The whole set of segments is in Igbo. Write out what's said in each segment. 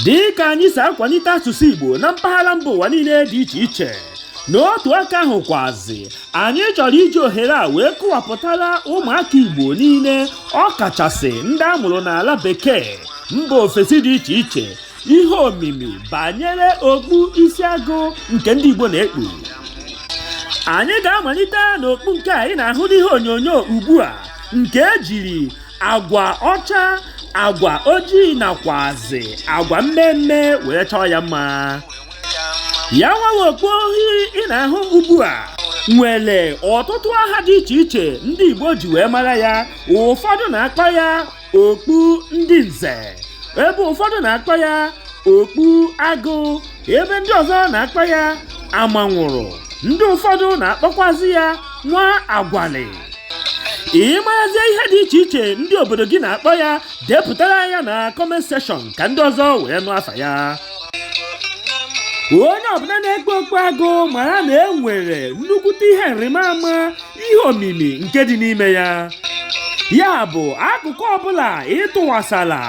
dị ka anyị si akwalite asụsụ Igbo na mpaghara mba ụwa niile dị iche iche, n'otu aka ahụ kwazi anyị chọrọ iji ohere a wee kọwapụtara ụmụaka Igbo niile, ọkachasị ndị a mụrụ n'ala bekee mba ofesi dị iche iche, ihe omimi banyere okpu isi agụ nke ndị Igbo na-ekpu. Anyị ga-amalite n'okpu nke anyị na-ahụ n'ihe onyonyo ugbu a, nke ejiri agwa ọcha, agwa ojii nakwazi agwa mmemme wee chọọ ya mma. Ya nwawe okpu ohiri ị na-ahụ ugbu a nwere ọtụtụ aha dị iche iche ndị Igbo ji wee mara ya. Ụfọdụ na-akpọ ya okpu ndị nze, ebe ụfọdụ na-akpọ ya okpu agụ, ebe ndị ọzọ na-akpọ ya amanwụrụ, ndị ụfọdụ na-akpọkwazi ya nwa agwali. Ịmarazie ihe dị iche iche ndị obodo gị na-akpọ ya, depụtara ya na comment section ka ndị ọzọ wee nụ afa ya. Onye ọbụla na-ekpe okpu agụ mara na e nwere nnukwute ihe nrimama, ihe omimi nke dị n'ime ya. Ya bụ akụkụ ọbụla ịtụwasara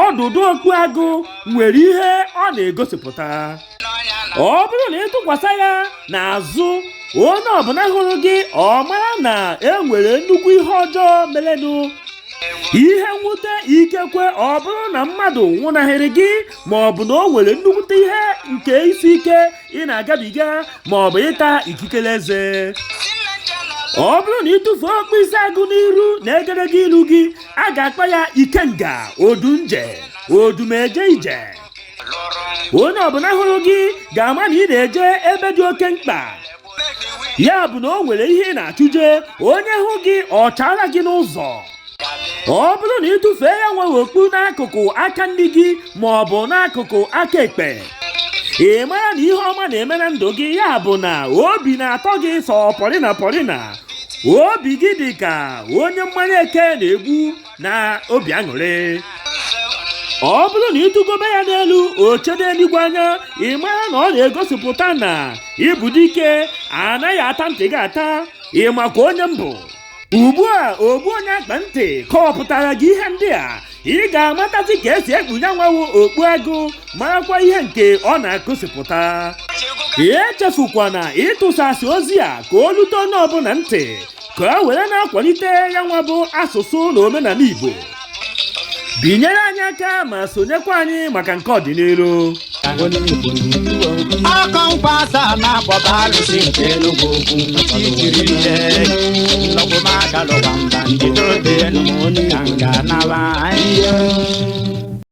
ọdụdụ okpu agụ nwere ihe ọ na-egosipụta. Ọ bụrụ na ịtụkwasị ya n'azụ, onye ọbụla hụrụ gị ọ mara na e nwere nnukwu ihe ọjọọ merenụ. Ihe mwute ikekwe ọ bụrụ na mmadụ nwụnahịrị gị, ma ọ bụ na o nwere nnukwute ihe nke isi ike ị na-agabiga, ma ọ bụ ịta ikikere eze. Ọ bụrụ na ịtụfuo okpu isi agụ n'iru na egedege ilu gị, a ga-akpọ ya ikenga, odunje, odumeje ije. Onye ọbụla hụrụ gị ga-ama na ị na-eje ebe dị oke mkpa. Ya bụ na o nwere ihe ị na-achụje, onye hụ gị ọ chara gị n'ụzọ. Ọ bụrụ na ịtụfee ya nwewe okpu n'akụkụ aka nri gị ma ọ bụ n'akụkụ aka ekpe, ị mara na ihe ọma na-eme na ndụ gị. Ya bụ na obi na-atọ gị sọ pọrịna pọrịna, obi gị dị ka onye mmanya eke na-egbu na obi aṅụrị. Ọ bụrụ na ịtụgobe ya n'elu ochedo eluigwe anya, ị mara na ọ na-egosipụta na ịbụ dike, anaghị ata ntị gị ata, ị makwa onye mbụ. Ugbu a Ogbuoneayakpanti kọwapụtara gị ihe ndị a, ị ga-amatazi ka esi ekpunye nwawo okpu agụ, marakwa ihe nke ọ na-agosipụta. Echefukwana ịtụsasị ozi a ka o lute onye ọbụla ntị, ka o were na-akwalite ya nwa bụ asụsụ na omenala Igbo. Binyere anyị aka ma sonyekwa anyị maka nke ọdịnihu. Akọnkwasa na-akpọba alụsị nke Enugu ukwu ijiri ije lọgwụmagalụgwamba ndị dobe ka nga naba anyị.